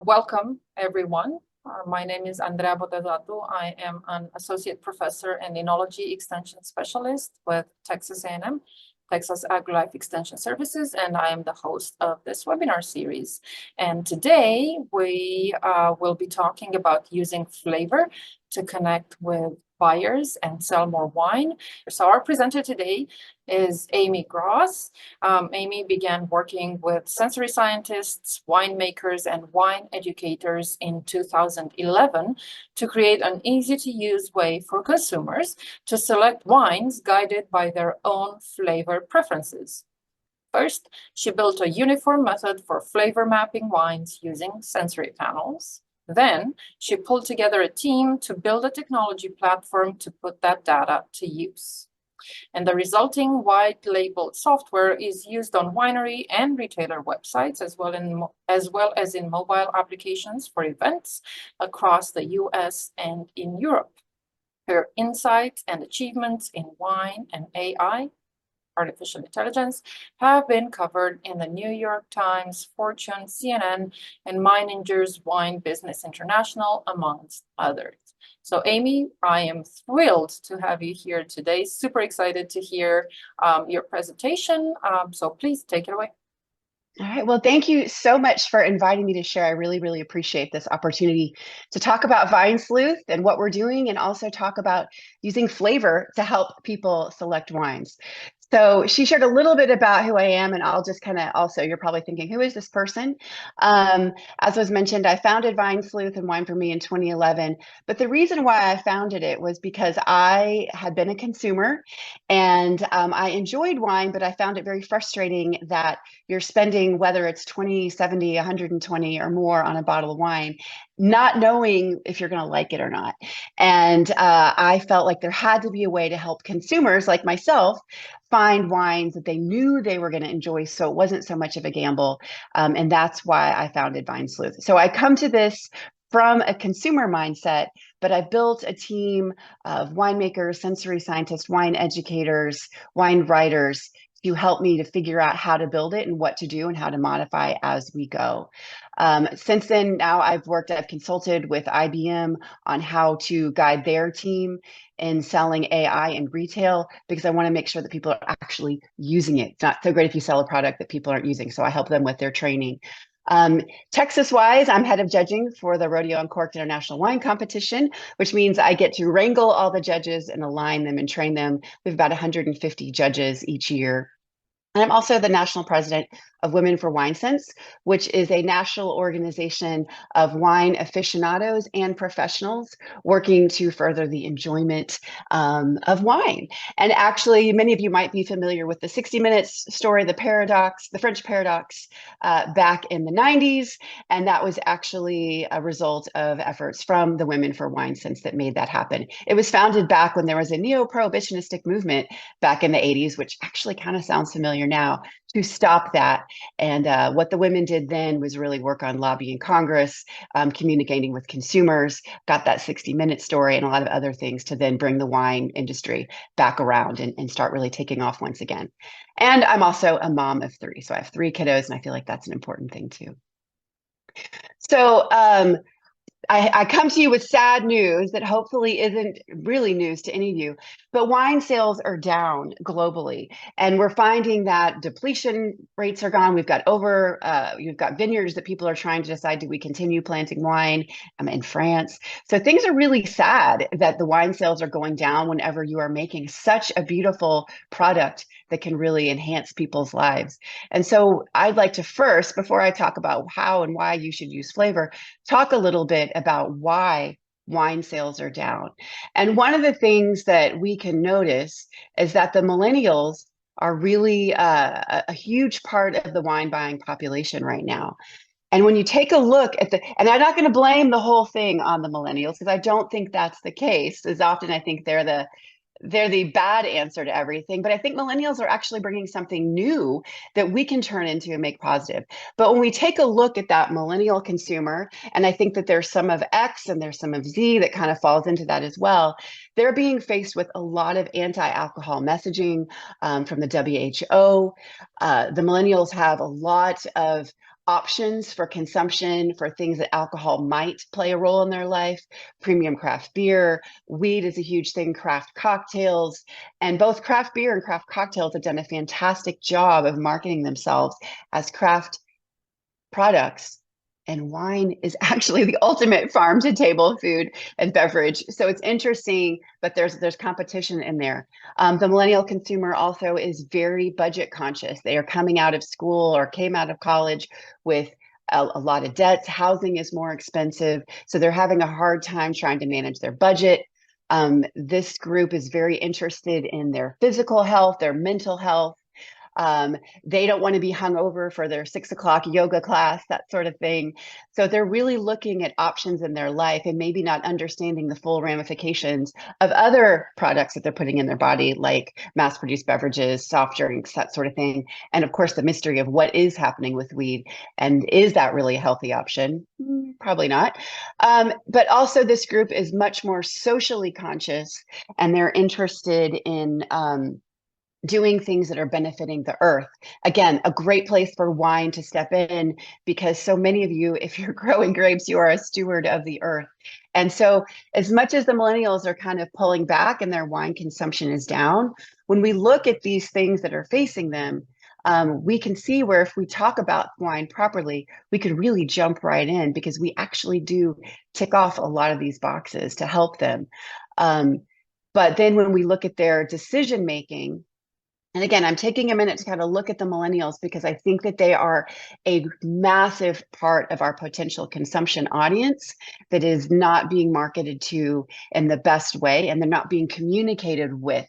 Welcome, everyone. My name is Andrea Botezatu. I am an associate professor and enology extension specialist with Texas A&M, Texas AgriLife Extension Services, and I am the host of this webinar series. And today we will be talking about using flavor to connect with buyers and sell more wine. So our presenter today is Amy Gross. Amy began working with sensory scientists, winemakers, and wine educators in 2011 to create an easy-to-use way for consumers to select wines guided by their own flavor preferences. First, she built a uniform method for flavor mapping wines using sensory panels. Then, she pulled together a team to build a technology platform to put that data to use. And the resulting white labeled software is used on winery and retailer websites, as well as in mobile applications for events across the US and in Europe. Her insights and achievements in wine and AI, artificial intelligence, have been covered in the New York Times, Fortune, CNN, and Meininger's Wine Business International, amongst others. So Amy, I am thrilled to have you here today. Super excited to hear your presentation. So please take it away. All right. Well, thank you so much for inviting me to share. I really, really appreciate this opportunity to talk about Vine Sleuth and what we're doing, and also talk about using flavor to help people select wines. So she shared a little bit about who I am, and I'll just kind of also, you're probably thinking, who is this person? As was mentioned, I founded Vine Sleuth and Wine for Me in 2011. But the reason why I founded it was because I had been a consumer and I enjoyed wine, but I found it very frustrating that you're spending, whether it's 20, 70, 120 or more on a bottle of wine, not knowing if you're going to like it or not. And I felt like there had to be a way to help consumers like myself find wines that they knew they were going to enjoy, so it wasn't so much of a gamble. And that's why I founded Vine Sleuth. So I come to this from a consumer mindset, but I built a team of winemakers, sensory scientists, wine educators, wine writers to help me to figure out how to build it and what to do and how to modify as we go. Since then, now I've consulted with IBM on how to guide their team in selling AI in retail, because I want to make sure that people are actually using it. It's not so great if you sell a product that people aren't using. So I help them with their training. Texas-wise, I'm head of judging for the Rodeo Uncorked International Wine Competition, which means I get to wrangle all the judges and align them and train them. We have about 150 judges each year. And I'm also the national president of Women for Wine Sense, which is a national organization of wine aficionados and professionals working to further the enjoyment of wine. And actually, many of you might be familiar with the 60 Minutes story, the paradox, the French paradox, back in the 90s. And that was actually a result of efforts from the Women for Wine Sense that made that happen. It was founded back when there was a neo-prohibitionistic movement back in the 80s, which actually kind of sounds familiar now, to stop that. And what the women did then was really work on lobbying Congress, communicating with consumers, got that 60-minute story and a lot of other things to then bring the wine industry back around and start really taking off once again. And I'm also a mom of 3. So I have 3 kiddos, and I feel like that's an important thing too. So I come to you with sad news that hopefully isn't really news to any of you, but wine sales are down globally. And we're finding that depletion rates are gone. We've got you've got vineyards that people are trying to decide, do we continue planting wine in France? So things are really sad that the wine sales are going down whenever you are making such a beautiful product that can really enhance people's lives. And so I'd like to first, before I talk about how and why you should use flavor, talk a little bit about why wine sales are down. And one of the things that we can notice is that the millennials are really a huge part of the wine buying population right now. And when you take a look at and I'm not going to blame the whole thing on the millennials, because I don't think that's the case. As often I think they're the bad answer to everything. But I think millennials are actually bringing something new that we can turn into and make positive. But when we take a look at that millennial consumer, and I think that there's some of X and there's some of Z that kind of falls into that as well, they're being faced with a lot of anti-alcohol messaging from the WHO. The millennials have a lot of options for consumption for things that alcohol might play a role in their life. Premium craft beer, weed is a huge thing, craft cocktails, and both craft beer and craft cocktails have done a fantastic job of marketing themselves as craft products. And wine is actually the ultimate farm to table food and beverage. So it's interesting, but there's competition in there. The millennial consumer also is very budget conscious. They are coming out of school or came out of college with a lot of debts. Housing is more expensive. So they're having a hard time trying to manage their budget. This group is very interested in their physical health, their mental health. They don't want to be hungover for their 6 o'clock yoga class, that sort of thing. So they're really looking at options in their life and maybe not understanding the full ramifications of other products that they're putting in their body, like mass produced beverages, soft drinks, that sort of thing. And of course, the mystery of what is happening with weed. And is that really a healthy option? Probably not. But also, this group is much more socially conscious, and they're interested in doing things that are benefiting the earth. Again, a great place for wine to step in, because so many of you, if you're growing grapes, you are a steward of the earth. And so as much as the millennials are kind of pulling back and their wine consumption is down, when we look at these things that are facing them, we can see where if we talk about wine properly, we could really jump right in, because we actually do tick off a lot of these boxes to help them. But then when we look at their decision making, and again, I'm taking a minute to kind of look at the millennials, because I think that they are a massive part of our potential consumption audience that is not being marketed to in the best way, and they're not being communicated with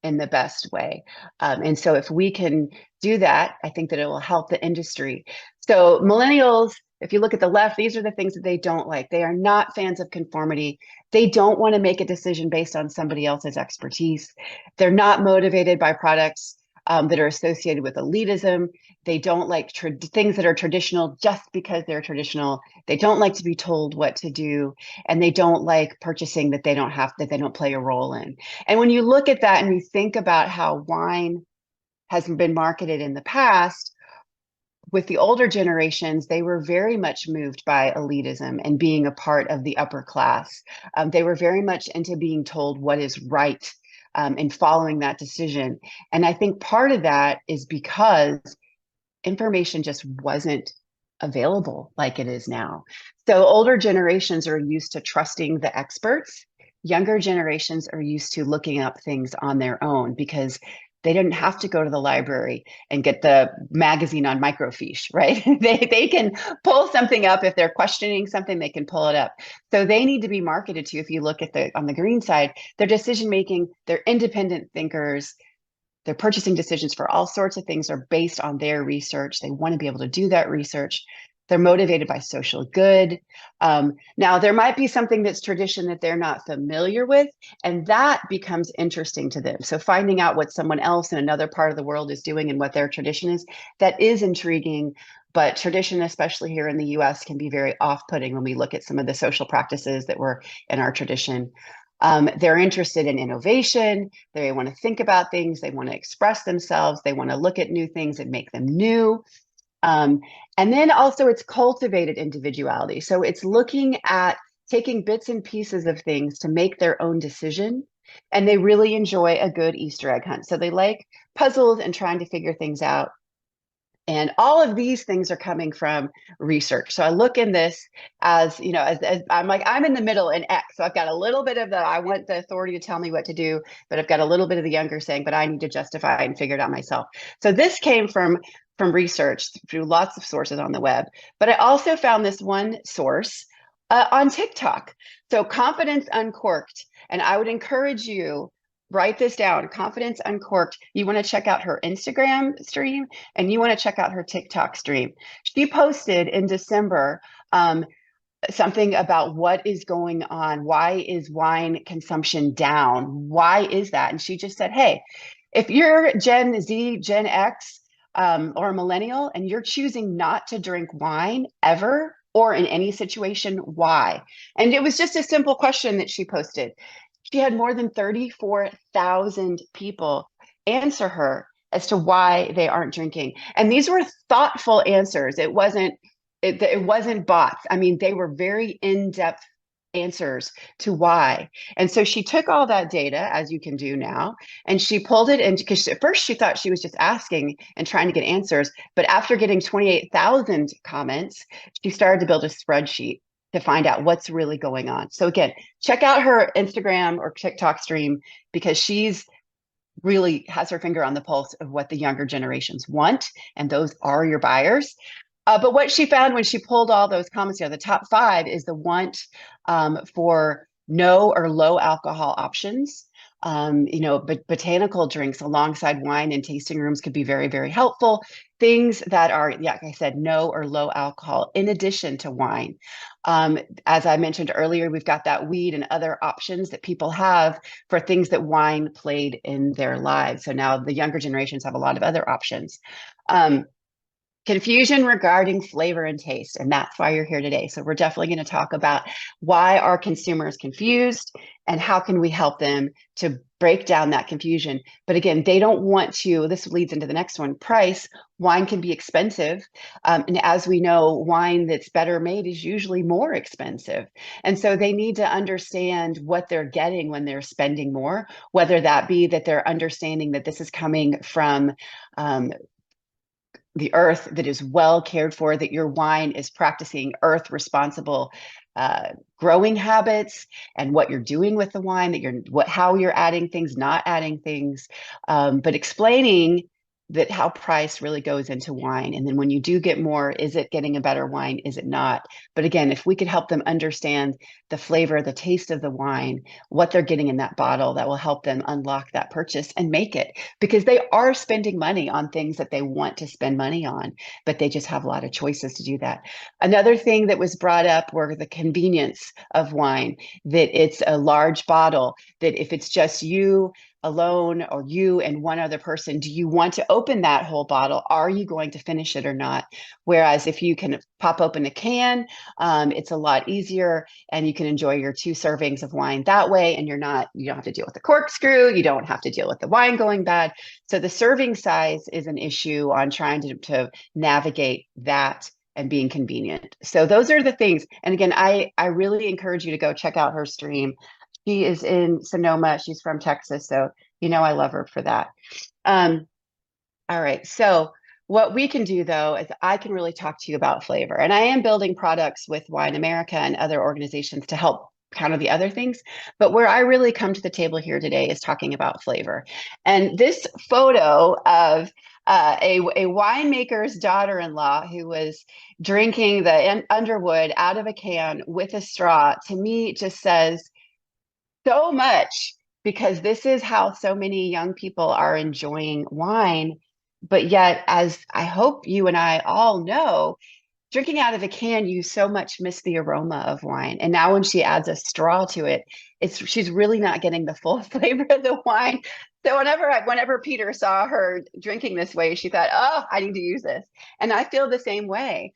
in the best way. And so if we can do that, I think that it will help the industry. So millennials, if you look at the left, these are the things that they don't like. They are not fans of conformity. They don't want to make a decision based on somebody else's expertise. They're not motivated by products that are associated with elitism. They don't like things that are traditional just because they're traditional. They don't like to be told what to do, and they don't like purchasing that they don't play a role in. And when you look at that and you think about how wine has been marketed in the past, with the older generations, they were very much moved by elitism and being a part of the upper class. They were very much into being told what is right, and following that decision. And I think part of that is because information just wasn't available like it is now. So older generations are used to trusting the experts. Younger generations are used to looking up things on their own, because they didn't have to go to the library and get the magazine on microfiche, right? They can pull something up. If they're questioning something, they can pull it up. So they need to be marketed to. If you look at on the green side, their decision making, they're independent thinkers. Their purchasing decisions for all sorts of things are based on their research. They want to be able to do that research. They're motivated by social good. Now, there might be something that's tradition that they're not familiar with, and that becomes interesting to them. So finding out what someone else in another part of the world is doing and what their tradition is, that is intriguing. But tradition, especially here in the US, can be very off-putting when we look at some of the social practices that were in our tradition. They're interested in innovation. They want to think about things. They want to express themselves. They want to look at new things and make them new. And then also it's cultivated individuality. So it's looking at taking bits and pieces of things to make their own decision. And they really enjoy a good Easter egg hunt. So they like puzzles and trying to figure things out. And all of these things are coming from research. So I look in this as, as I'm like, I'm in the middle in X. So I've got a little bit of I want the authority to tell me what to do, but I've got a little bit of the younger saying, but I need to justify and figure it out myself. So this came from research through lots of sources on the web. But I also found this one source on TikTok. So Confidence Uncorked. And I would encourage you, write this down, Confidence Uncorked. You want to check out her Instagram stream, and you want to check out her TikTok stream. She posted in December something about what is going on. Why is wine consumption down? Why is that? And she just said, hey, if you're Gen Z, Gen X, or a millennial, and you're choosing not to drink wine ever or in any situation, why? And it was just a simple question that she posted. She had more than 34,000 people answer her as to why they aren't drinking. And these were thoughtful answers. It wasn't bots. I mean, they were very in-depth answers to why. And so she took all that data, as you can do now, and she pulled it in, because at first she thought she was just asking and trying to get answers. But after getting 28,000 comments, she started to build a spreadsheet to find out what's really going on. So again, check out her Instagram or TikTok stream, because she's really has her finger on the pulse of what the younger generations want, and those are your buyers. But what she found when she pulled all those comments, the top 5 is the want for no or low alcohol options. But botanical drinks alongside wine and tasting rooms could be very, very helpful. Things that are, like I said, no or low alcohol in addition to wine. As I mentioned earlier, we've got that weed and other options that people have for things that wine played in their lives. So now the younger generations have a lot of other options. Confusion regarding flavor and taste, and that's why you're here today. So we're definitely going to talk about why are consumers confused and how can we help them to break down that confusion. But again, they don't want to, this leads into the next one, price. Wine can be expensive. And as we know, wine that's better made is usually more expensive. And so they need to understand what they're getting when they're spending more, whether that be that they're understanding that this is coming from the earth, that is well cared for, that your wine is practicing earth responsible growing habits, and what you're doing with the wine, that how you're adding things, not adding things, but explaining that how price really goes into wine. And then when you do get more, is it getting a better wine? Is it not? But again, if we could help them understand the flavor, the taste of the wine, what they're getting in that bottle, that will help them unlock that purchase and make it, because they are spending money on things that they want to spend money on, but they just have a lot of choices to do that. Another thing that was brought up were the convenience of wine, that it's a large bottle, that if it's just you alone or you and one other person, do you want to open that whole bottle? Are you going to finish it or not? Whereas if you can pop open a can, it's a lot easier, and you can enjoy your 2 servings of wine that way, and you don't have to deal with the corkscrew, you don't have to deal with the wine going bad. So the serving size is an issue on trying to navigate that and being convenient. So those are the things. And again, I really encourage you to go check out her stream. She is in Sonoma. She's from Texas. So, I love her for that. All right. So what we can do, though, is I can really talk to you about flavor. And I am building products with Wine America and other organizations to help kind of the other things. But where I really come to the table here today is talking about flavor. And this photo of a winemaker's daughter-in-law who was drinking the Underwood out of a can with a straw, to me just says so much, because this is how so many young people are enjoying wine. But yet, as I hope you and I all know, drinking out of a can, you so much miss the aroma of wine. And now when she adds a straw to it, she's really not getting the full flavor of the wine. So whenever Peter saw her drinking this way, she thought, oh, I need to use this. And I feel the same way.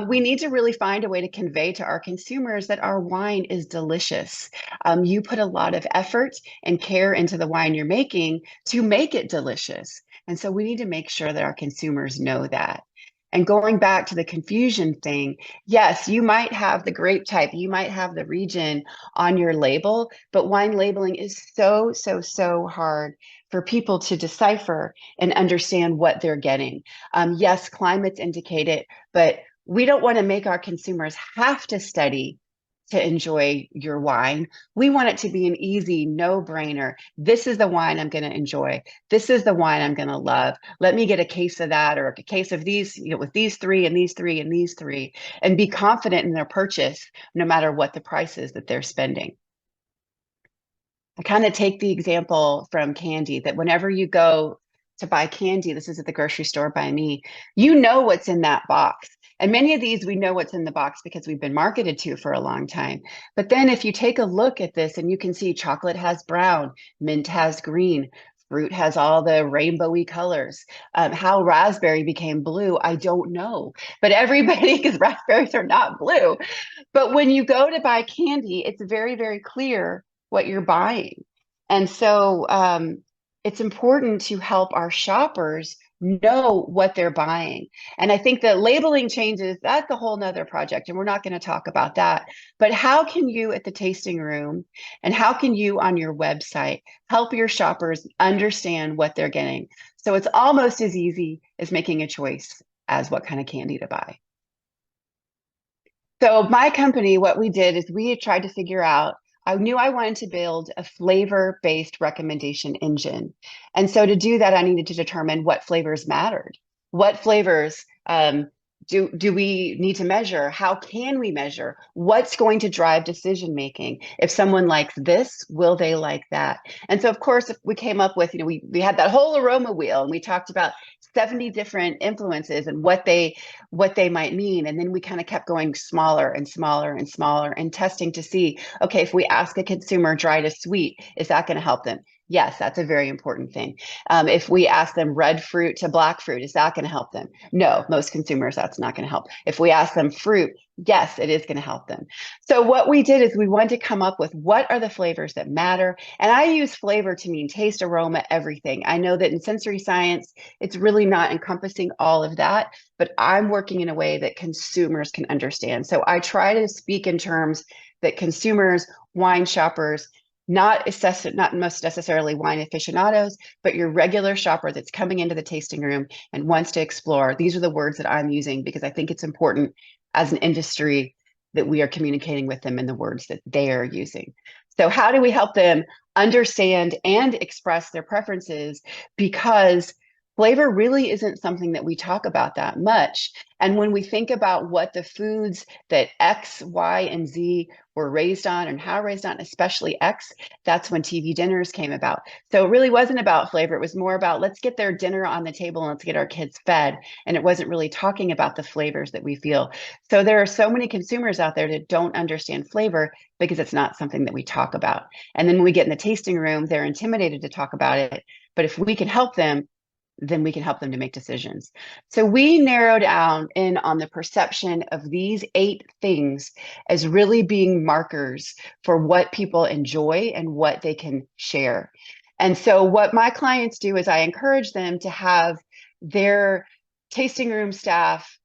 We need to really find a way to convey to our consumers that our wine is delicious. You put a lot of effort and care into the wine you're making to make it delicious. And so we need to make sure that our consumers know that. And going back to the confusion thing, yes, you might have the grape type, you might have the region on your label, but wine labeling is so, so, so hard for people to decipher and understand what they're getting. Yes, climates indicate it, but we don't want to make our consumers have to study to enjoy your wine. We want it to be an easy no-brainer. This is the wine I'm going to enjoy. This is the wine I'm going to love. Let me get a case of that, or a case of these, with these 3 and these 3 and these 3, and be confident in their purchase, no matter what the price is that they're spending. I kind of take the example from candy, that whenever you go to buy candy, this is at the grocery store by me, you know what's in that box. And many of these, we know what's in the box because we've been marketed to for a long time. But then if you take a look at this, and you can see chocolate has brown, mint has green, fruit has all the rainbowy colors. How raspberry became blue, I don't know. But everybody, because raspberries are not blue. But when you go to buy candy, it's very, very clear what you're buying. And so it's important to help our shoppers know what they're buying. And I think that labeling changes, that's a whole nother project, and we're not going to talk about that. But how can you at the tasting room and how can you on your website help your shoppers understand what they're getting? So it's almost as easy as making a choice as what kind of candy to buy. So my company, what we did is we tried to figure out, I knew I wanted to build a flavor-based recommendation engine. And so to do that, I needed to determine what flavors mattered. What flavors do we need to measure? How can we measure? What's going to drive decision making? If someone likes this, will they like that? And so, of course, we came up with, we had that whole aroma wheel, and we talked about 70 different influences and what they might mean. And then we kind of kept going smaller and smaller and smaller and testing to see, okay, if we ask a consumer dry to sweet, is that going to help them? Yes, that's a very important thing. If we ask them red fruit to black fruit, is that going to help them? No, most consumers, that's not going to help. If we ask them fruit, yes, it is going to help them. So what we did is we wanted to come up with what are the flavors that matter. And I use flavor to mean taste, aroma, everything. I know that in sensory science, it's really not encompassing all of that, but I'm working in a way that consumers can understand. So I try to speak in terms that consumers, wine shoppers, not most necessarily wine aficionados, but your regular shopper that's coming into the tasting room and wants to explore. These are the words that I'm using because I think it's important as an industry that we are communicating with them in the words that they are using. So how do we help them understand and express their preferences? Because flavor really isn't something that we talk about that much. And when we think about what the foods that X, Y, and Z were raised on and how raised on, especially X, that's when TV dinners came about. So it really wasn't about flavor. It was more about let's get their dinner on the table and let's get our kids fed. And it wasn't really talking about the flavors that we feel. So there are so many consumers out there that don't understand flavor because it's not something that we talk about. And then when we get in the tasting room, they're intimidated to talk about it. But if we can help them, then we can help them to make decisions. So we narrowed down in on the perception of these 8 things as really being markers for what people enjoy and what they can share. And so what my clients do is I encourage them to have their tasting room staff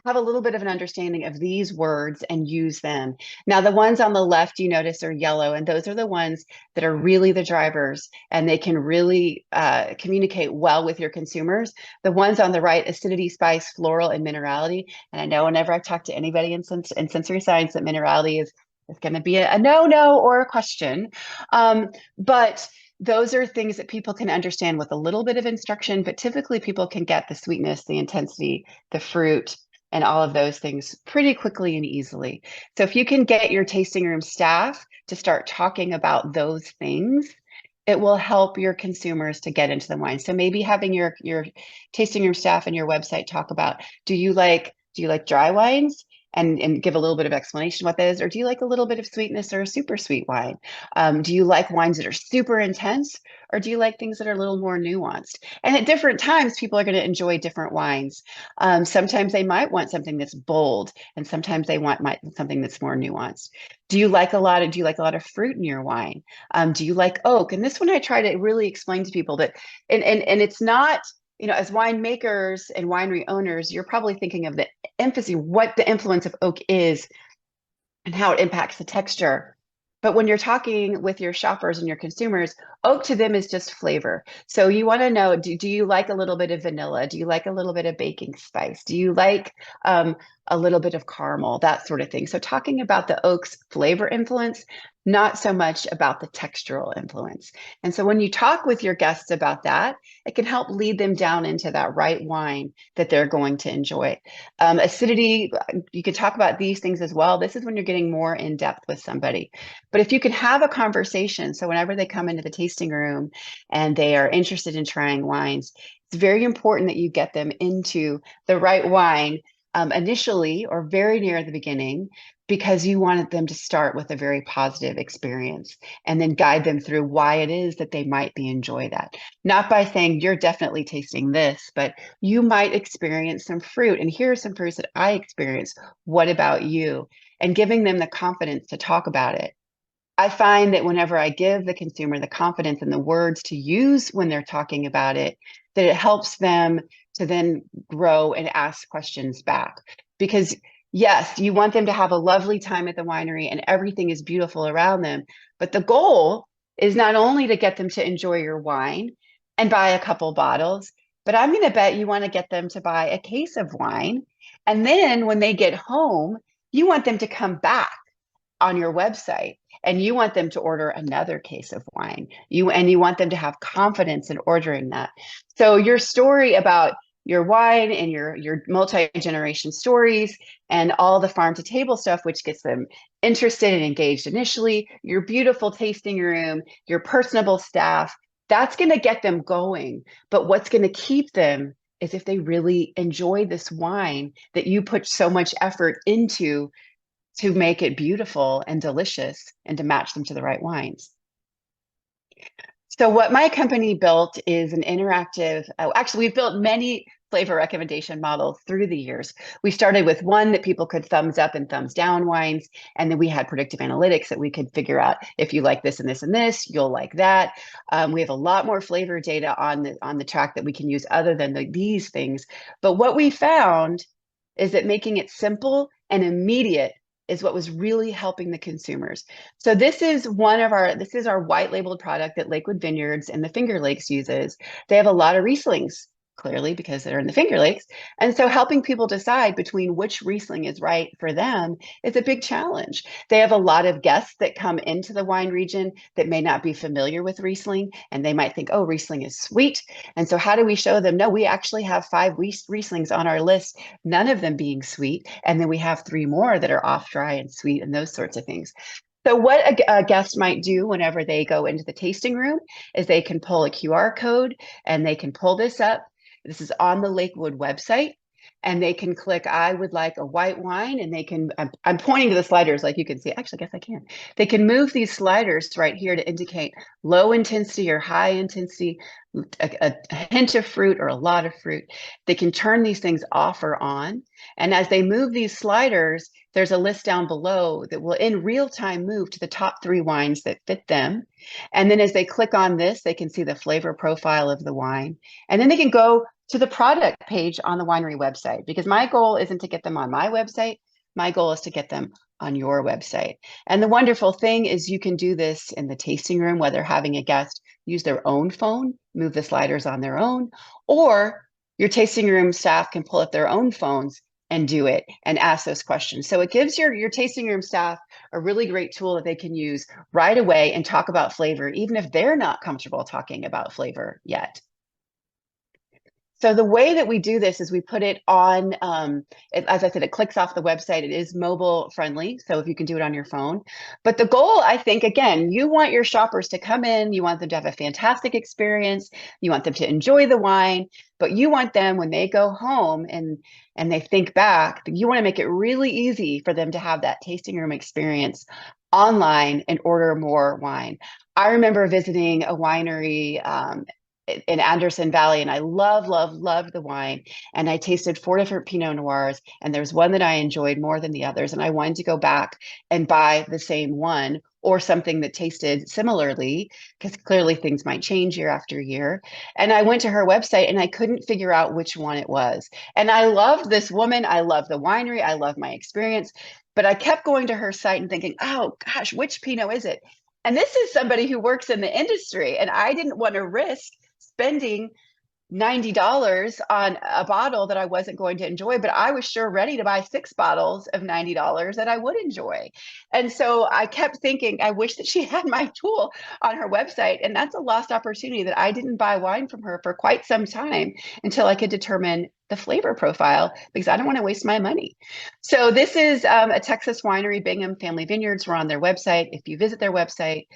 have a little bit of an understanding of these words and use them. Now, the ones on the left you notice are yellow, and those are the ones that are really the drivers, and they can really communicate well with your consumers. The ones on the right, acidity, spice, floral, and minerality. And I know whenever I talk to anybody in sensory science that minerality is going to be a no or a question. But those are things that people can understand with a little bit of instruction, but typically people can get the sweetness, the intensity, the fruit, and all of those things pretty quickly and easily. So if you can get your tasting room staff to start talking about those things, it will help your consumers to get into the wine. So maybe having your tasting room staff and your website talk about, do you like dry wines? And give a little bit of explanation what that is, or do you like a little bit of sweetness or a super sweet wine? Do you like wines that are super intense, or do you like things that are a little more nuanced? And at different times, people are going to enjoy different wines. Sometimes they might want something that's bold, and sometimes they want something that's more nuanced. Do you like a lot of fruit in your wine? Do you like oak? And this one I try to really explain to people that, and it's not, as winemakers and winery owners, you're probably thinking of the emphasis, what the influence of oak is and how it impacts the texture. But when you're talking with your shoppers and your consumers, oak to them is just flavor. So you want to know, do you like a little bit of vanilla? Do you like a little bit of baking spice? Do you like a little bit of caramel, that sort of thing? So talking about the oak's flavor influence, not so much about the textural influence. And so when you talk with your guests about that, it can help lead them down into that right wine that they're going to enjoy. Acidity, you could talk about these things as well. This is when you're getting more in depth with somebody. But if you can have a conversation, so whenever they come into the tasting room and they are interested in trying wines, it's very important that you get them into the right wine initially or very near the beginning, because you wanted them to start with a very positive experience and then guide them through why it is that they might be enjoy that. Not by saying you're definitely tasting this, but you might experience some fruit, and here are some fruits that I experienced. What about you? And giving them the confidence to talk about it. I find that whenever I give the consumer the confidence and the words to use when they're talking about it, that it helps them to then grow and ask questions back. Because yes, you want them to have a lovely time at the winery and everything is beautiful around them. But the goal is not only to get them to enjoy your wine and buy a couple bottles, but I'm going to bet you want to get them to buy a case of wine. And then when they get home, you want them to come back on your website and you want them to order another case of wine. You want them to have confidence in ordering that. So your story about your wine and your multi-generation stories and all the farm to table stuff, which gets them interested and engaged initially, your beautiful tasting room, your personable staff, that's going to get them going. But what's going to keep them is if they really enjoy this wine that you put so much effort into to make it beautiful and delicious and to match them to the right wines. So what my company built is an interactive, actually we've built many flavor recommendation models through the years. We started with one that people could thumbs up and thumbs down wines. And then we had predictive analytics that we could figure out if you like this and this and this, you'll like that. We have a lot more flavor data on the track that we can use other than these things. But what we found is that making it simple and immediate is what was really helping the consumers. So this is our white labeled product that Lakewood Vineyards and the Finger Lakes uses. They have a lot of Rieslings, clearly because they're in the Finger Lakes. And so helping people decide between which Riesling is right for them is a big challenge. They have a lot of guests that come into the wine region that may not be familiar with Riesling, and they might think, oh, Riesling is sweet. And so how do we show them? No, we actually have 5 Rieslings on our list, none of them being sweet. And then we have 3 more that are off dry and sweet and those sorts of things. So what a guest might do whenever they go into the tasting room is they can pull a QR code and they can pull this up. This is on the Lakewood website. And they can click, I would like a white wine, and they can, I'm pointing to the sliders like you can see. Actually, I guess I can. They can move these sliders right here to indicate low intensity or high intensity, a hint of fruit or a lot of fruit. They can turn these things off or on. And as they move these sliders, there's a list down below that will in real time move to the top 3 wines that fit them. And then as they click on this, they can see the flavor profile of the wine. And then they can go to the product page on the winery website, because my goal isn't to get them on my website. My goal is to get them on your website. And the wonderful thing is you can do this in the tasting room, whether having a guest use their own phone, move the sliders on their own, or your tasting room staff can pull up their own phones and do it and ask those questions. So it gives your tasting room staff a really great tool that they can use right away and talk about flavor, even if they're not comfortable talking about flavor yet. So the way that we do this is we put it on, as I said, it clicks off the website. It is mobile friendly, so if you can do it on your phone. But the goal, I think, again, you want your shoppers to come in, you want them to have a fantastic experience, you want them to enjoy the wine, but you want them, when they go home and they think back, you want to make it really easy for them to have that tasting room experience online and order more wine. I remember visiting a winery in Anderson Valley, and I love the wine. And I tasted 4 different Pinot Noirs, and there's one that I enjoyed more than the others. And I wanted to go back and buy the same one or something that tasted similarly, because clearly things might change year after year. And I went to her website and I couldn't figure out which one it was. And I loved this woman. I love the winery. I love my experience. But I kept going to her site and thinking, oh gosh, which Pinot is it? And this is somebody who works in the industry, and I didn't want to risk spending $90 on a bottle that I wasn't going to enjoy, but I was sure ready to buy 6 bottles of $90 that I would enjoy. And so I kept thinking, I wish that she had my tool on her website. And that's a lost opportunity that I didn't buy wine from her for quite some time until I could determine the flavor profile, because I don't want to waste my money. So this is a Texas winery, Bingham Family Vineyards. We're on their website. If you visit their website,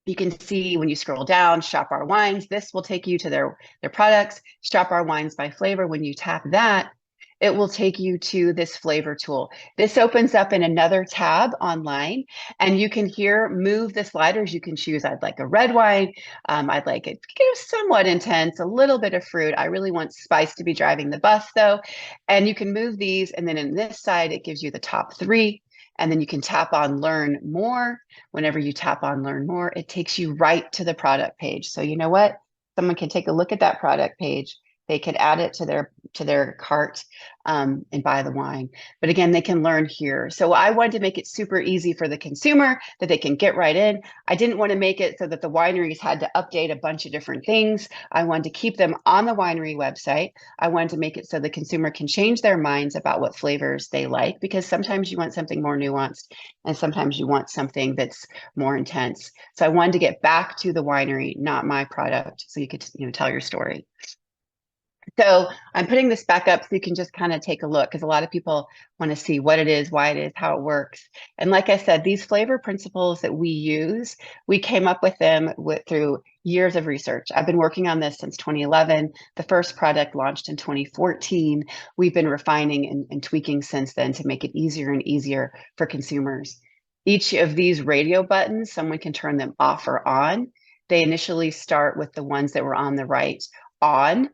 you can see when you scroll down, shop our wines. This will take you to their products, shop our wines by flavor. When you tap that, it will take you to this flavor tool. This opens up in another tab online, and you can here move the sliders. You can choose, I'd like a red wine. I'd like it somewhat intense, a little bit of fruit. I really want spice to be driving the bus though. And you can move these. And then in this side, it gives you the top 3. and then you can tap on Learn More. Whenever you tap on Learn More, it takes you right to the product page. So you know what? Someone can take a look at that product page. They could add it to their cart and buy the wine. But again, they can learn here. So I wanted to make it super easy for the consumer that they can get right in. I didn't want to make it so that the wineries had to update a bunch of different things. I wanted to keep them on the winery website. I wanted to make it so the consumer can change their minds about what flavors they like, because sometimes you want something more nuanced and sometimes you want something that's more intense. So I wanted to get back to the winery, not my product, so you could, tell your story. So I'm putting this back up so you can just kind of take a look, because a lot of people want to see what it is, why it is, how it works. And like I said, these flavor principles that we use, we came up with them through years of research. I've been working on this since 2011. The first product launched in 2014. We've been refining and tweaking since then to make it easier and easier for consumers. Each of these radio buttons, someone can turn them off or on. They initially start with the ones that were on the right on.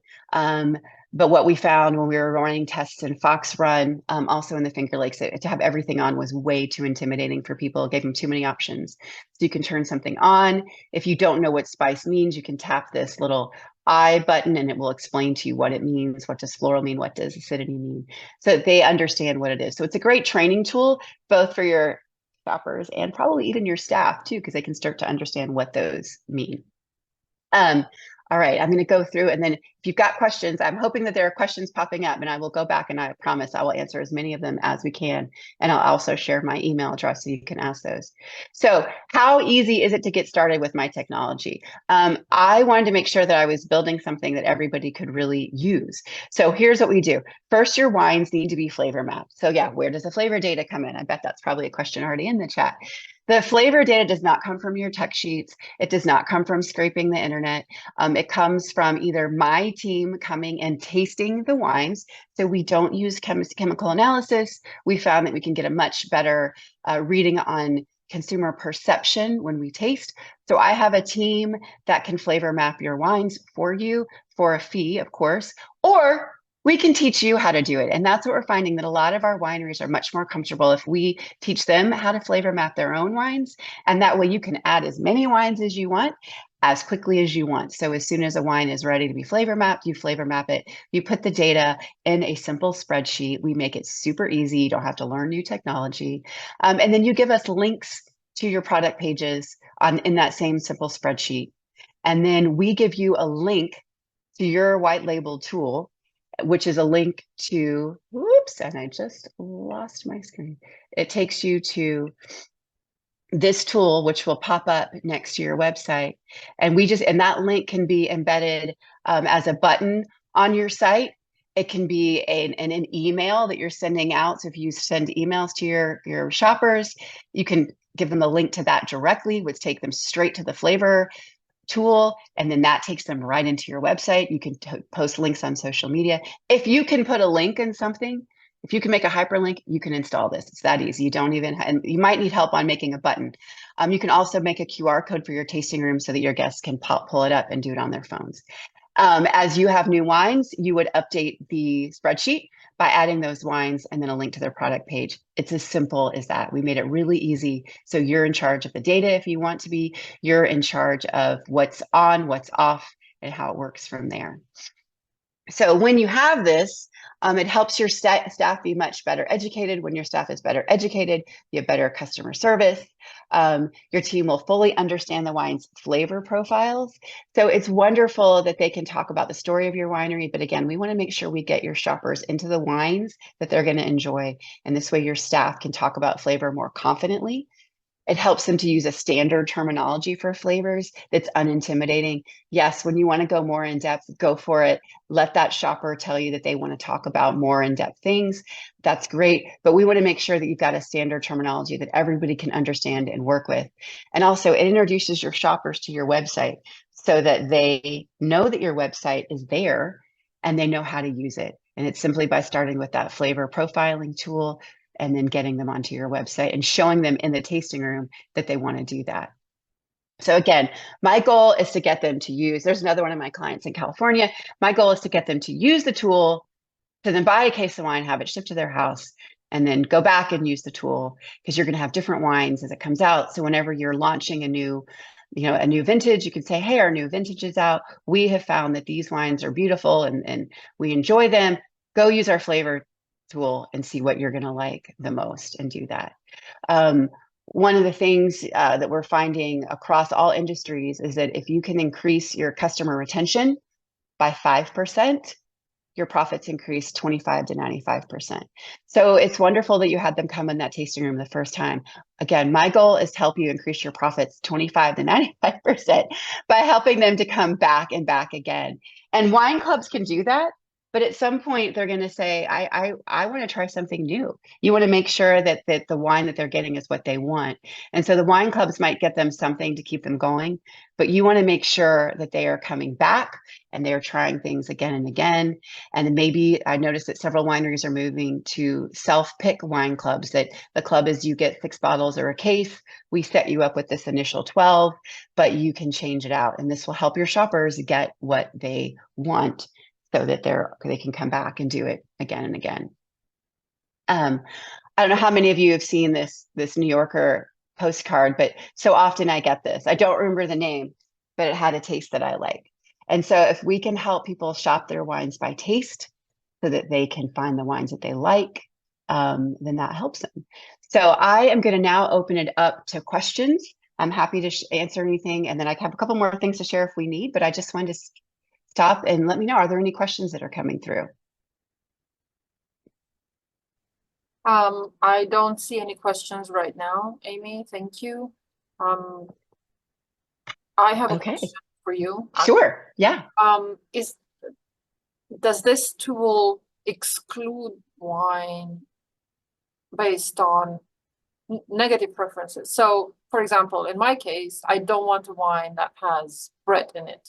But what we found when we were running tests in Fox Run, also in the Finger Lakes, to have everything on was way too intimidating for people. It gave them too many options. So you can turn something on. If you don't know what spice means, you can tap this little I button and it will explain to you what it means. What does floral mean? What does acidity mean? So they understand what it is. So it's a great training tool, both for your shoppers and probably even your staff too, because they can start to understand what those mean. All right, I'm going to go through, and then if you've got questions, I'm hoping that there are questions popping up, and I will go back and I promise I will answer as many of them as we can. And I'll also share my email address so you can ask those. So how easy is it to get started with my technology? I wanted to make sure that I was building something that everybody could really use. So here's what we do. First, your wines need to be flavor mapped. So yeah, where does the flavor data come in? I bet that's probably a question already in the chat. The flavor data does not come from your tech sheets. It does not come from scraping the internet. It comes from either my team coming and tasting the wines. So we don't use chemical analysis. We found that we can get a much better reading on consumer perception when we taste. So I have a team that can flavor map your wines for you for a fee, of course, or we can teach you how to do it. And that's what we're finding, that a lot of our wineries are much more comfortable if we teach them how to flavor map their own wines. And that way you can add as many wines as you want, as quickly as you want. So as soon as a wine is ready to be flavor mapped, you flavor map it. You put the data in a simple spreadsheet. We make it super easy. You don't have to learn new technology. And then you give us links to your product pages in that same simple spreadsheet. And then we give you a link to your white label tool, which is a link to, whoops, and I just lost my screen. It takes you to this tool, which will pop up next to your website. And that link can be embedded as a button on your site. It can be an email that you're sending out. So if you send emails to your shoppers, you can give them a link to that directly, which take them straight to the flavor tool, and then that takes them right into your website. You can post links on social media. If you can put a link in something, if you can make a hyperlink, you can install this. It's that easy. You don't even, and you might need help on making a button. You can also make a QR code for your tasting room so that your guests can pull it up and do it on their phones. As you have new wines, you would update the spreadsheet by adding those wines and then a link to their product page. It's as simple as that. We made it really easy. So you're in charge of the data if you want to be. You're in charge of what's on, what's off, and how it works from there. So when you have this, it helps your staff be much better educated. When your staff is better educated, you have better customer service. Your team will fully understand the wine's flavor profiles. So it's wonderful that they can talk about the story of your winery. But again, we want to make sure we get your shoppers into the wines that they're going to enjoy. And this way your staff can talk about flavor more confidently. It helps them to use a standard terminology for flavors that's unintimidating. Yes, when you want to go more in depth, go for it. Let that shopper tell you that they want to talk about more in-depth things. That's great. But we want to make sure that you've got a standard terminology that everybody can understand and work with. And also, it introduces your shoppers to your website so that they know that your website is there and they know how to use it. And it's simply by starting with that flavor profiling tool and then getting them onto your website and showing them in the tasting room that they want to do that. So again, my goal is to get them to use, there's another one of my clients in California. My goal is to get them to use the tool, to then buy a case of wine, have it shipped to their house, and then go back and use the tool, because you're going to have different wines as it comes out. So whenever you're launching a new vintage, you can say, hey, our new vintage is out. We have found that these wines are beautiful and we enjoy them. Go use our flavor tool and see what you're going to like the most and do that. One of the things that we're finding across all industries is that if you can increase your customer retention by 5%, your profits increase 25 to 95%. So it's wonderful that you had them come in that tasting room the first time. Again, my goal is to help you increase your profits 25 to 95% by helping them to come back and back again. And wine clubs can do that. But at some point, they're going to say, I want to try something new. You want to make sure that the wine that they're getting is what they want. And so the wine clubs might get them something to keep them going, but you want to make sure that they are coming back and they're trying things again and again. And maybe I noticed that several wineries are moving to self-pick wine clubs, that the club is you get 6 bottles or a case. We set you up with this initial 12, but you can change it out. And this will help your shoppers get what they want so that they can come back and do it again and again. I don't know how many of you have seen this New Yorker postcard, but so often I get this. I don't remember the name, but it had a taste that I like. And so if we can help people shop their wines by taste so that they can find the wines that they like, then that helps them. So I am going to now open it up to questions. I'm happy to answer anything, and then I have a couple more things to share if we need, but I just wanted to stop and let me know, are there any questions that are coming through? I don't see any questions right now, Amy. Thank you. I have a question for you. Sure. Yeah. Does this tool exclude wine based on negative preferences? So, for example, in my case, I don't want a wine that has bread in it.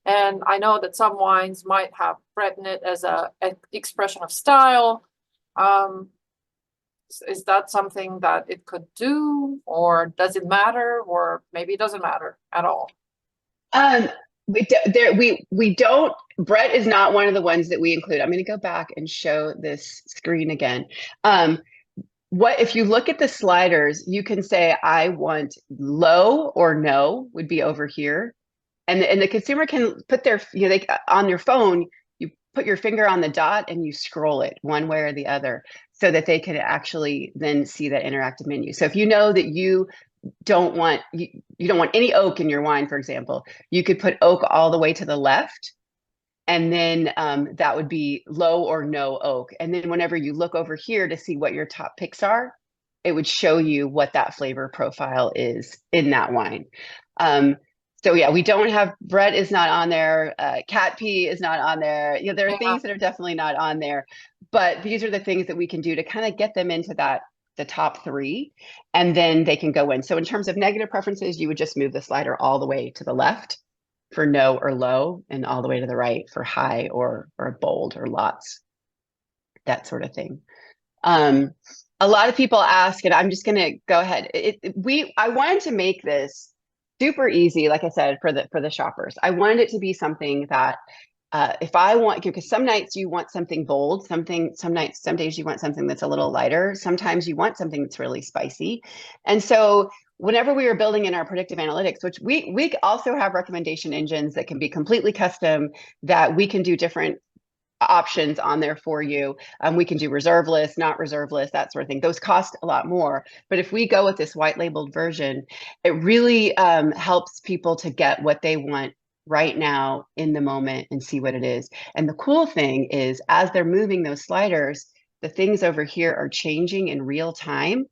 And I know that some wines might have bread in it as an expression of style. Is that something that it could do, or does it matter, or maybe it doesn't matter at all? We don't, Brett is not one of the ones that we include. I'm going to go back and show this screen again. If you look at the sliders, you can say, I want low or no would be over here. And the consumer can put their, on your phone, you put your finger on the dot and you scroll it one way or the other so that they can actually then see that interactive menu. So if you know that you don't want any oak in your wine, for example, you could put oak all the way to the left, and then that would be low or no oak. And then whenever you look over here to see what your top picks are, it would show you what that flavor profile is in that wine. So yeah, we don't have, Brett is not on there. Cat pee is not on there. There are things that are definitely not on there, but these are the things that we can do to kind of get them into the top 3, and then they can go in. So in terms of negative preferences, you would just move the slider all the way to the left for no or low, and all the way to the right for high or bold or lots, that sort of thing. A lot of people ask, and I'm just going to go ahead. I wanted to make this super easy, like I said, for the shoppers. I wanted it to be something that if I want, because some nights you want something bold, some days you want something that's a little lighter. Sometimes you want something that's really spicy. And so whenever we were building in our predictive analytics, which we also have recommendation engines that can be completely custom, that we can do different options on there for you. We can do reserve list, not reserve list, that sort of thing. Those cost a lot more. But if we go with this white labeled version, it really helps people to get what they want right now in the moment and see what it is. And the cool thing is, as they're moving those sliders, the things over here are changing in real time.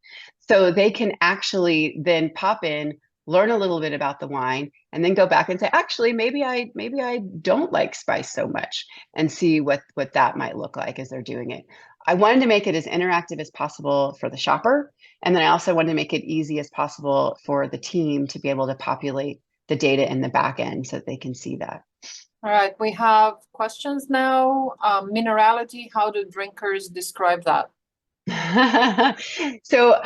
So they can actually then pop in, learn a little bit about the wine, and then go back and say, actually, maybe I don't like spice so much, and see what that might look like as they're doing it. I wanted to make it as interactive as possible for the shopper. And then I also wanted to make it easy as possible for the team to be able to populate the data in the back end so that they can see that. All right, we have questions now. Minerality, how do drinkers describe that? So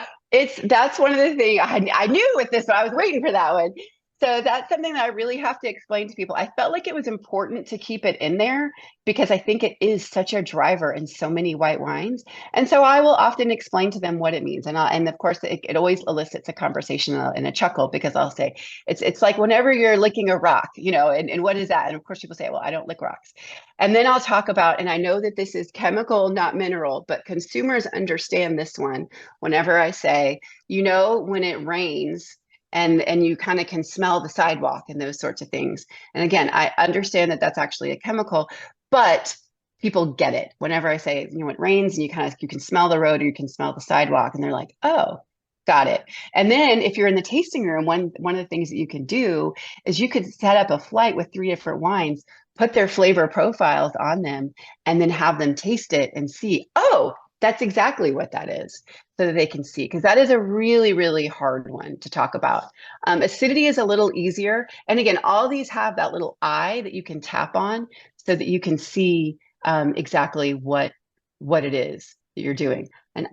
that's one of the things I knew with this, but I was waiting for that one. So that's something that I really have to explain to people. I felt like it was important to keep it in there because I think it is such a driver in so many white wines. And so I will often explain to them what it means. And of course, it always elicits a conversation and a chuckle because I'll say, it's like whenever you're licking a rock, and what is that? And of course, people say, well, I don't lick rocks. And then I'll talk about, and I know that this is chemical, not mineral, but consumers understand this one whenever I say, when it rains, and you kind of can smell the sidewalk and those sorts of things. And again, I understand that that's actually a chemical, but people get it whenever I say, it rains and you can smell the road or you can smell the sidewalk, and they're like, oh, got it. And then if you're in the tasting room, one of the things that you can do is you could set up a flight with 3 different wines, put their flavor profiles on them, and then have them taste it and see, oh, that's exactly what that is, so that they can see, because that is a really, really hard one to talk about. Acidity is a little easier. And again, all these have that little eye that you can tap on so that you can see exactly what it is that you're doing. And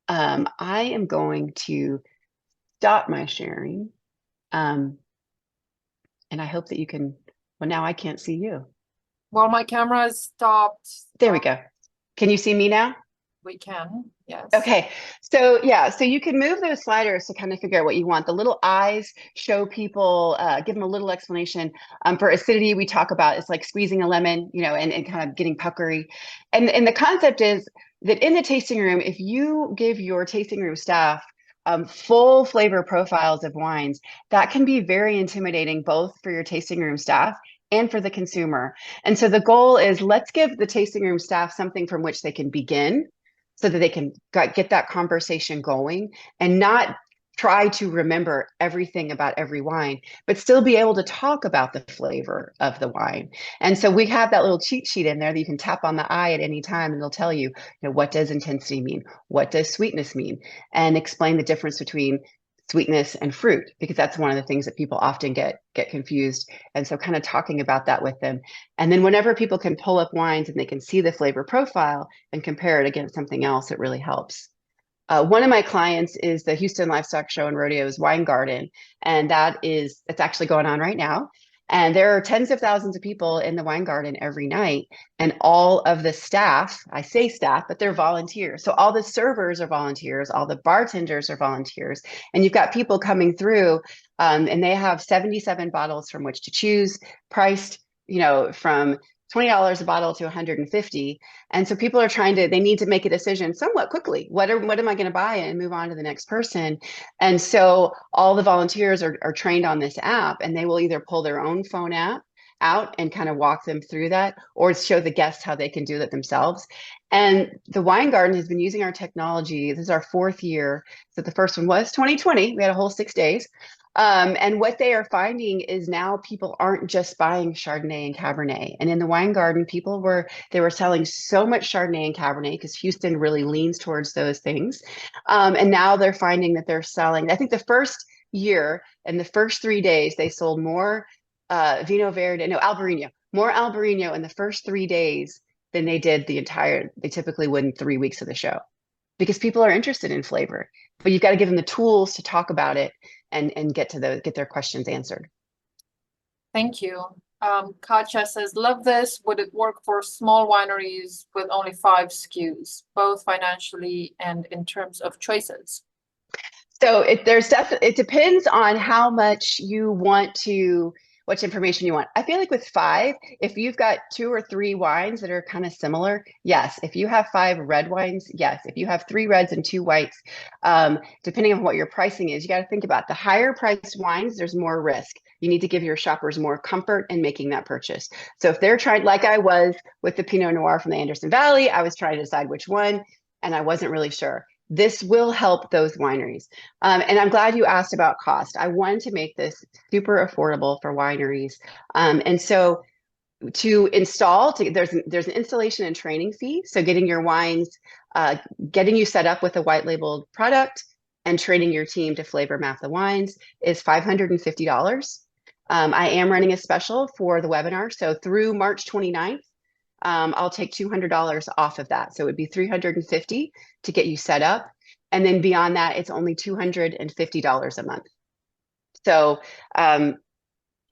I am going to stop my sharing. And I hope that you can, well, now I can't see you. Well, my camera is stopped. There we go. Can you see me now? We can, yes. Okay, so yeah, so you can move those sliders to kind of figure out what you want. The little eyes show people, give them a little explanation. For acidity, we talk about it's like squeezing a lemon, and kind of getting puckery. And the concept is that in the tasting room, if you give your tasting room staff full flavor profiles of wines, that can be very intimidating, both for your tasting room staff and for the consumer. And so the goal is, let's give the tasting room staff something from which they can begin, so that they can get that conversation going and not try to remember everything about every wine, but still be able to talk about the flavor of the wine. And so we have that little cheat sheet in there that you can tap on the eye at any time, and it'll tell you, what does intensity mean? What does sweetness mean? And explain the difference between sweetness and fruit, because that's one of the things that people often get confused. And so kind of talking about that with them. And then whenever people can pull up wines and they can see the flavor profile and compare it against something else, it really helps. One of my clients is the Houston Livestock Show and Rodeo's Wine Garden, and it's actually going on right now. And there are tens of thousands of people in the wine garden every night, and all of the staff, I say staff, but they're volunteers. So all the servers are volunteers, all the bartenders are volunteers, and you've got people coming through, and they have 77 bottles from which to choose, priced, from $20 a bottle to $150. And so people are they need to make a decision somewhat quickly. What am I going to buy and move on to the next person? And so all the volunteers are trained on this app, and they will either pull their own phone app out and kind of walk them through that, or show the guests how they can do that themselves. And the Wine Garden has been using our technology. This is our 4th year. So the first one was 2020. We had a whole 6 days. And what they are finding is now people aren't just buying Chardonnay and Cabernet. And in the Wine Garden, they were selling so much Chardonnay and Cabernet because Houston really leans towards those things. And now they're finding that they're selling, I think the first year and the first 3 days, they sold more more Albarino in the first 3 days than they typically would in 3 weeks of the show, because people are interested in flavor, but you've got to give them the tools to talk about it and get their questions answered. Thank you. Katja says, love this. Would it work for small wineries with only 5 SKUs, both financially and in terms of choices? So it depends on how much you want to, what information you want. I feel like with 5, if you've got 2 or 3 wines that are kind of similar, yes. If you have 5 red wines, yes. If you have 3 reds and 2 whites, depending on what your pricing is, you got to think about the higher priced wines, there's more risk. You need to give your shoppers more comfort in making that purchase. So if they're trying, like I was with the Pinot Noir from the Anderson Valley, I was trying to decide which one, and I wasn't really sure. This will help those wineries. And I'm glad you asked about cost. I wanted to make this super affordable for wineries. And so to install, there's an installation and training fee. So getting your wines, getting you set up with a white labeled product and training your team to flavor map the wines is $550. I am running a special for the webinar. So through March 29th, I'll take $200 off of that. So it would be $350 to get you set up. And then beyond that, it's only $250 a month. So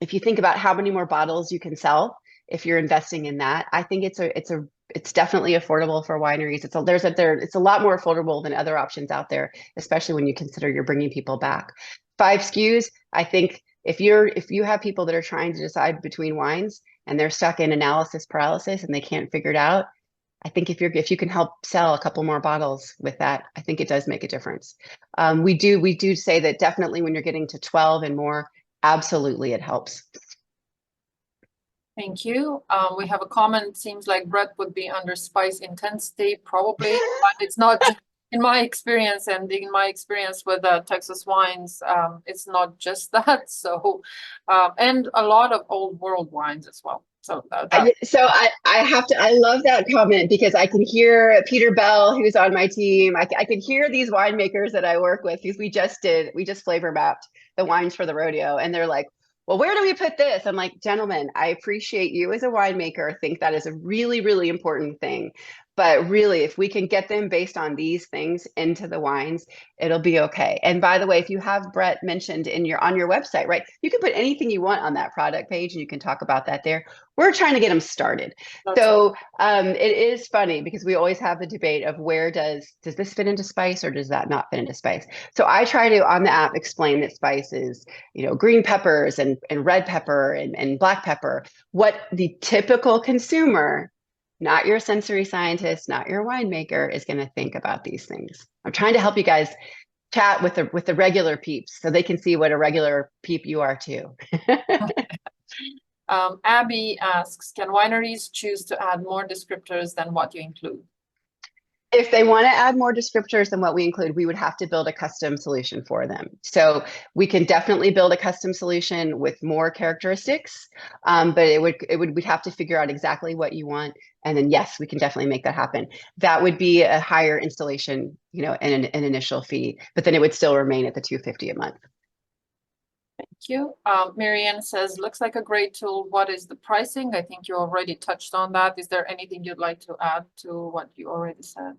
if you think about how many more bottles you can sell, if you're investing in that, I think it's definitely affordable for wineries. It's a lot more affordable than other options out there, especially when you consider you're bringing people back. 5 SKUs, I think if you have people that are trying to decide between wines and they're stuck in analysis paralysis and they can't figure it out, I think if you can help sell a couple more bottles with that, I think it does make a difference. We do say that definitely when you're getting to 12 and more, absolutely it helps. Thank you. We have a comment. Seems like Brett would be under spice intensity, probably, but it's not. In my experience, and in my experience with Texas wines, it's not just that. So, and a lot of old world wines as well. So I love that comment because I can hear Peter Bell, who's on my team. I can hear these winemakers that I work with because we just flavor mapped the wines for the rodeo, and they're like, well, where do we put this? I'm like, gentlemen, I appreciate you as a winemaker. Think that is a really, really important thing. But really, if we can get them based on these things into the wines, it'll be okay. And by the way, if you have Brett mentioned on your website, right, you can put anything you want on that product page and you can talk about that there. We're trying to get them started. So it is funny because we always have the debate of where does this fit into spice or does that not fit into spice? So I try to, on the app, explain that spice is, green peppers and red pepper and black pepper, what the typical consumer, not your sensory scientist, not your winemaker, is going to think about these things. I'm trying to help you guys chat with the regular peeps so they can see what a regular peep you are too. Abby asks, can wineries choose to add more descriptors than what you include? If they want to add more descriptors than what we include, we would have to build a custom solution for them. So we can definitely build a custom solution with more characteristics, but we'd have to figure out exactly what you want. And then yes, we can definitely make that happen. That would be a higher installation, and an initial fee, but then it would still remain at the $250 a month. Thank you. Marianne says, looks like a great tool. What is the pricing? I think you already touched on that. Is there anything you'd like to add to what you already said?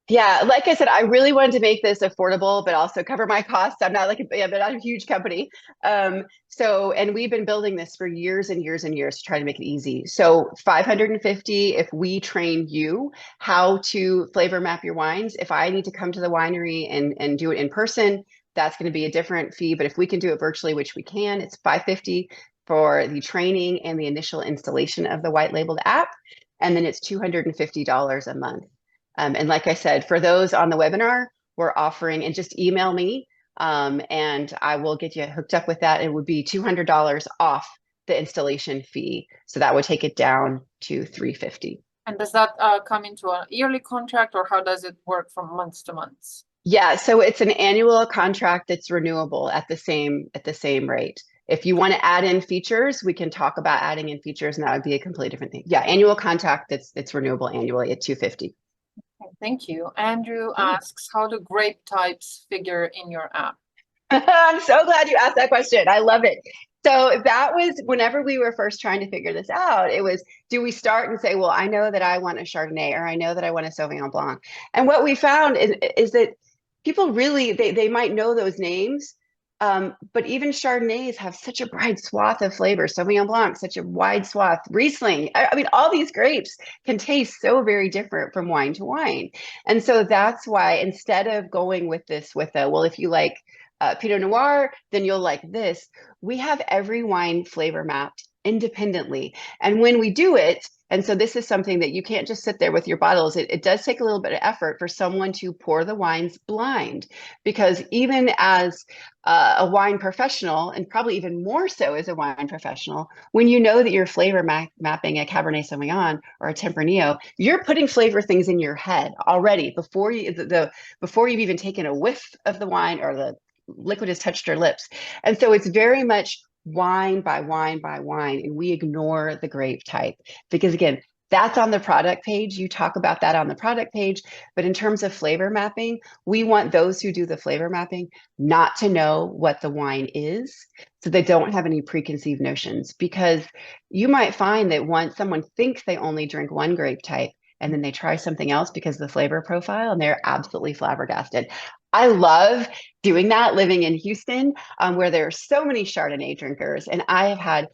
Yeah, like I said, I really wanted to make this affordable, but also cover my costs. I'm not not a huge company. And we've been building this for years and years and years to try to make it easy. So 550 if we train you how to flavor map your wines. If I need to come to the winery and do it in person, that's going to be a different fee. But if we can do it virtually, which we can, it's 550 for the training and the initial installation of the white labeled app. And then it's $250 a month. And like I said, for those on the webinar, we're offering, and just email me and I will get you hooked up with that. It would be $200 off the installation fee. So that would take it down to $350. And does that come into a yearly contract, or how does it work from month to month? Yeah, so it's an annual contract that's renewable at the same rate. If you want to add in features, we can talk about adding in features, and that would be a completely different thing. Yeah, annual contract that's renewable annually at $250. Thank you. Andrew asks, how do grape types figure in your app? I'm so glad you asked that question. I love it. So that was whenever we were first trying to figure this out, it was, do we start and say, well, I know that I want a Chardonnay, or I know that I want a Sauvignon Blanc. And what we found is that people really, they might know those names, but even Chardonnays have such a wide swath of flavor. Sauvignon Blanc, such a wide swath. Riesling, I mean, all these grapes can taste so very different from wine to wine. And so that's why instead of going with well, if you like Pinot Noir, then you'll like this. We have every wine flavor mapped independently. And when we do it, and so this is something that you can't just sit there with your bottles. It does take a little bit of effort for someone to pour the wines blind, because even as a wine professional, and probably even more so as a wine professional, when you know that you're flavor mapping a Cabernet Sauvignon or a Tempranillo, you're putting flavor things in your head already before before you've even taken a whiff of the wine or the liquid has touched your lips. And so it's very much wine by wine by wine, and we ignore the grape type because, again, that's on the product page. You talk about that on the product page, but in terms of flavor mapping, we want those who do the flavor mapping not to know what the wine is, so they don't have any preconceived notions, because you might find that once someone thinks they only drink one grape type and then they try something else because of the flavor profile and they're absolutely flabbergasted. I love doing that, living in Houston, where there are so many Chardonnay drinkers. And I have had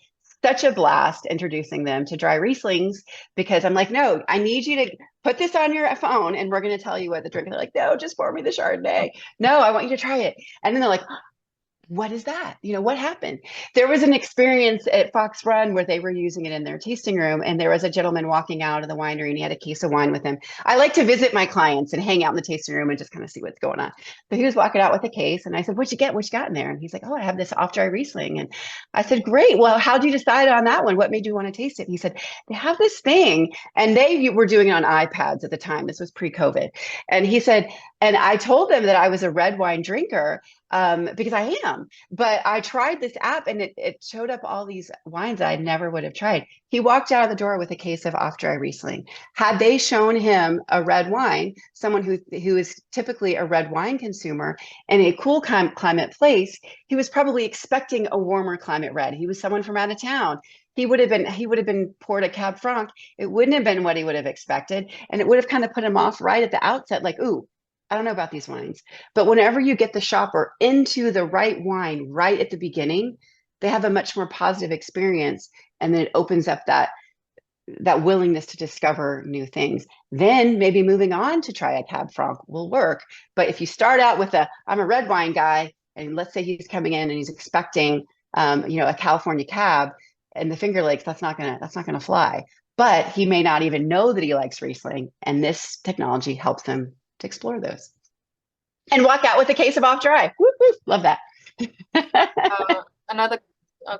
such a blast introducing them to dry Rieslings because I'm like, no, I need you to put this on your phone and we're going to tell you what the drink. They're like, no, just pour me the Chardonnay. No, I want you to try it. And then they're like, what is that? You know, what happened? There was an experience at Fox Run where they were using it in their tasting room, and there was a gentleman walking out of the winery and he had a case of wine with him. I like to visit my clients and hang out in the tasting room and just kind of see what's going on. So he was walking out with a case, and I said, "What'd you get? What you got in there?" And he's like, "Oh, I have this off-dry Riesling." And I said, "Great. Well, how'd you decide on that one? What made you want to taste it?" And he said, "They have this thing," and they were doing it on iPads at the time. This was pre-COVID. And he said, and I told them that I was a red wine drinker because I am. But I tried this app and it showed up all these wines I never would have tried. He walked out of the door with a case of off-dry Riesling. Had they shown him a red wine, someone who is typically a red wine consumer in a cool climate place, he was probably expecting a warmer climate red. He was someone from out of town. He would have been poured a Cab Franc. It wouldn't have been what he would have expected, and it would have kind of put him off right at the outset, like, ooh, I don't know about these wines. But whenever you get the shopper into the right wine right at the beginning, they have a much more positive experience. And then it opens up that willingness to discover new things. Then maybe moving on to try a Cab Franc will work. But if you start out with I'm a red wine guy, and let's say he's coming in and he's expecting a California Cab and the Finger Lakes, that's not gonna fly. But he may not even know that he likes Riesling, and this technology helps him to explore those and walk out with a case of off dry. Whoop, whoop. Love that. Another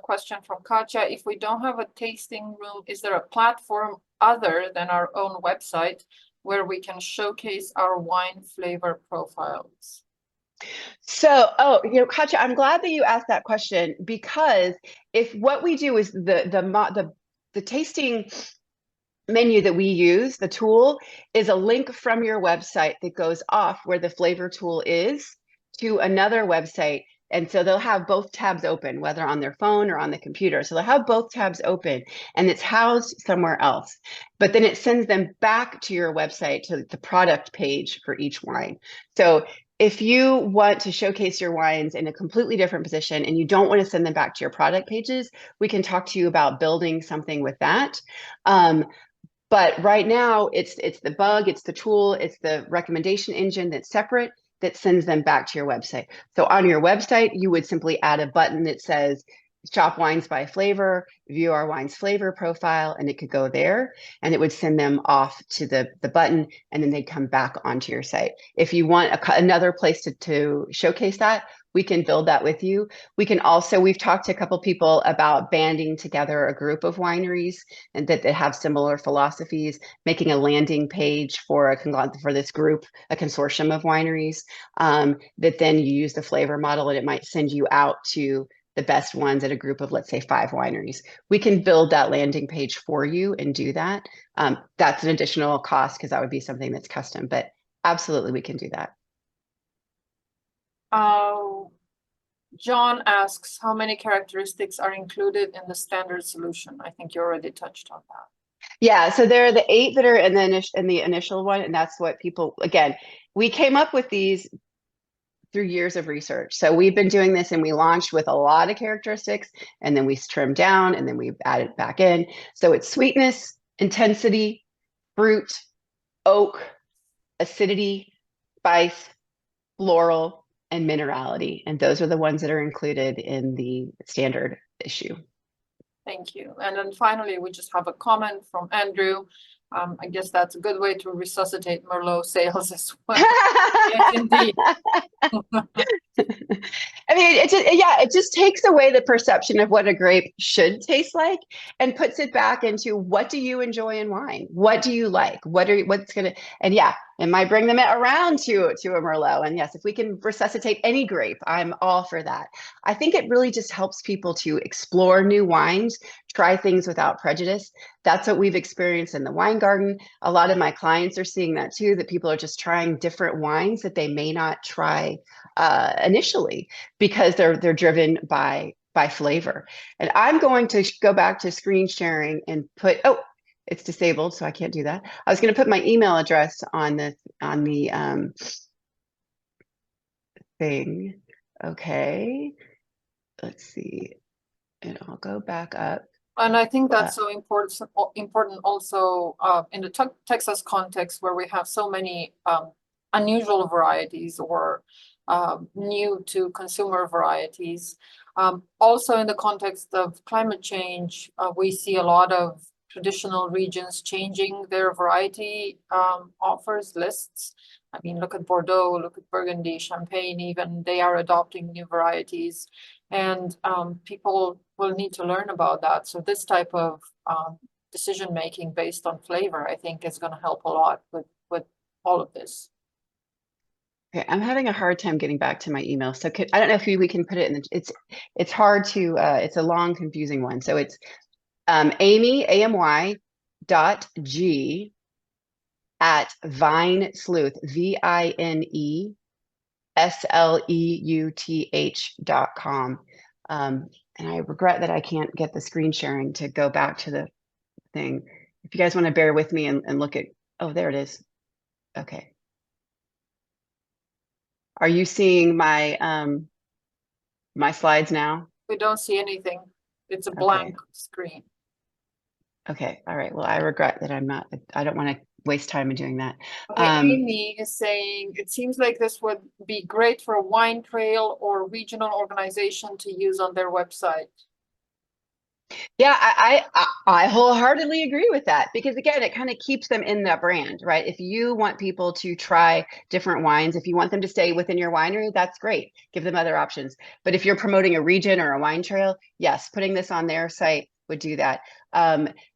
question from Katja. If we don't have a tasting room, is there a platform other than our own website where we can showcase our wine flavor profiles? So, Katja, I'm glad that you asked that question, because if what we do is the tasting menu that we use, the tool, is a link from your website that goes off where the flavor tool is to another website. And so they'll have both tabs open, whether on their phone or on the computer. So they'll have both tabs open and it's housed somewhere else. But then it sends them back to your website, to the product page for each wine. So if you want to showcase your wines in a completely different position and you don't want to send them back to your product pages, we can talk to you about building something with that. But right now, it's the bug, it's the tool, it's the recommendation engine that's separate that sends them back to your website. So on your website, you would simply add a button that says shop wines by flavor, view our wine's flavor profile, and it could go there and it would send them off to the button, and then they'd come back onto your site. If you want another place to showcase that, we can build that with you. We can also, we've talked to a couple people about banding together a group of wineries and that have similar philosophies, making a landing page for this group, a consortium of wineries, that then you use the flavor model and it might send you out to the best ones at a group of, let's say, 5 wineries. We can build that landing page for you and do that. That's an additional cost because that would be something that's custom, but absolutely we can do that. John asks, how many characteristics are included in the standard solution? I think you already touched on that. Yeah, so there are the 8 that are in the initial one, and that's what people, again, we came up with these through years of research. So we've been doing this and we launched with a lot of characteristics and then we trimmed down and then we added back in. So it's sweetness, intensity, fruit, oak, acidity, spice, floral, and minerality. And those are the ones that are included in the standard issue. Thank you. And then finally, we just have a comment from Andrew. I guess that's a good way to resuscitate Merlot sales as well. Yes, indeed. I mean, it just takes away the perception of what a grape should taste like and puts it back into, what do you enjoy in wine? What do you like? And yeah, it might bring them around to a Merlot. And yes, if we can resuscitate any grape, I'm all for that. I think it really just helps people to explore new wines, try things without prejudice. That's what we've experienced in the wine garden. A lot of my clients are seeing that too, that people are just trying different wines that they may not try initially because they're driven by flavor. And I'm going to go back to screen sharing and put, oh, it's disabled, so I can't do that. I was going to put my email address on the thing. Okay, let's see. And I'll go back up. And I think that's so important also in the Texas context where we have so many unusual varieties or new to consumer varieties. Also in the context of climate change, we see a lot of traditional regions changing their variety offers lists. I mean, look at Bordeaux, look at Burgundy, Champagne, even they are adopting new varieties. And people will need to learn about that. So this type of decision making based on flavor, I think, is going to help a lot with all of this. Okay, I'm having a hard time getting back to my email. So I don't know if we can put it in the, it's hard to, it's a long, confusing one. So it's Amy, AMY .g at Vine Sleuth, VINESLEUTH.com. And I regret that I can't get the screen sharing to go back to the thing. If you guys want to bear with me and look at, oh, there it is. Okay. Are you seeing my my slides now? We don't see anything. It's a blank screen. Okay. All right. Well, I regret that I don't want to waste time in doing that. Okay, Amy is saying, it seems like this would be great for a wine trail or regional organization to use on their website. Yeah, I wholeheartedly agree with that because again, it kind of keeps them in that brand, right? If you want people to try different wines, if you want them to stay within your winery, that's great. Give them other options. But if you're promoting a region or a wine trail, yes, putting this on their site would do that.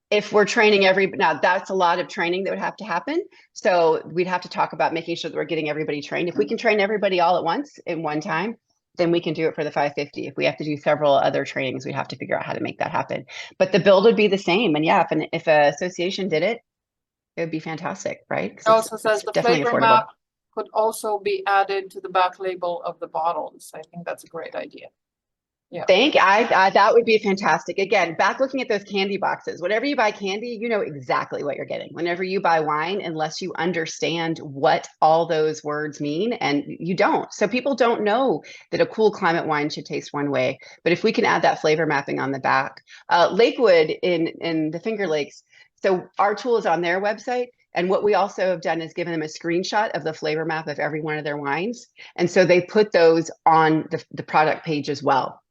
If we're training now that's a lot of training that would have to happen. So we'd have to talk about making sure that we're getting everybody trained. If we can train everybody all at once in one time, then we can do it for the 550. If we have to do several other trainings, we'd have to figure out how to make that happen. But the build would be the same. And yeah, if an association did it, it would be fantastic, right? It also says the definitely flavor affordable. map could also be added to the back label of the bottles. I think that's a great idea. Yeah. That would be fantastic. Again, back looking at those candy boxes. Whenever you buy candy, you know exactly what you're getting. Whenever you buy wine, unless you understand what all those words mean, and you don't. So people don't know that a cool climate wine should taste one way. But if we can add that flavor mapping on the back, Lakewood in the Finger Lakes. So our tool is on their website. And what we also have done is given them a screenshot of the flavor map of every one of their wines. And so they put those on the product page as well.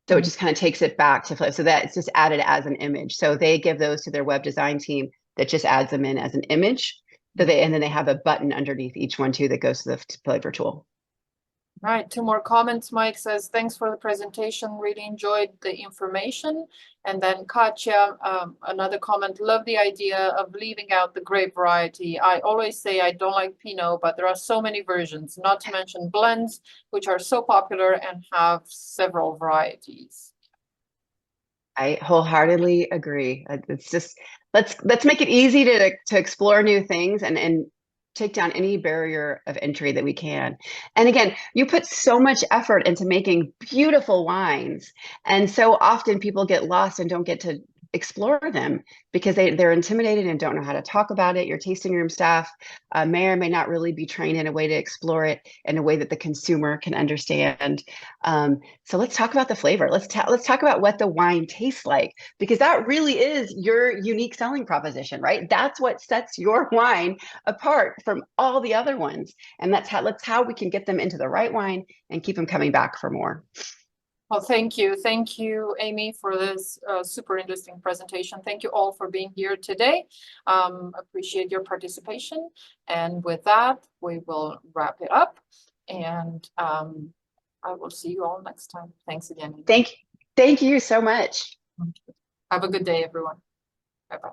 So it just kind of takes it back to flip. So that it's just added as an image. So they give those to their web design team that just adds them in as an image. And then they have a button underneath each one too that goes to the flavor tool. All right, 2 more comments. Mike says, thanks for the presentation. Really enjoyed the information. And then Katya, another comment, love the idea of leaving out the grape variety. I always say I don't like Pinot, but there are so many versions, not to mention blends, which are so popular and have several varieties. I wholeheartedly agree. It's just, let's make it easy to explore new things and take down any barrier of entry that we can. And again, you put so much effort into making beautiful wines. And so often people get lost and don't get to explore them because they're intimidated and don't know how to talk about it. Your tasting room staff may or may not really be trained in a way to explore it in a way that the consumer can understand. So let's talk about the flavor. Let's talk about what the wine tastes like, because that really is your unique selling proposition, right? That's what sets your wine apart from all the other ones. And that's how we can get them into the right wine and keep them coming back for more. Well, thank you. Thank you, Amy, for this super interesting presentation. Thank you all for being here today. Appreciate your participation. And with that, we will wrap it up. And I will see you all next time. Thanks again. Thank you so much. Have a good day, everyone. Bye-bye.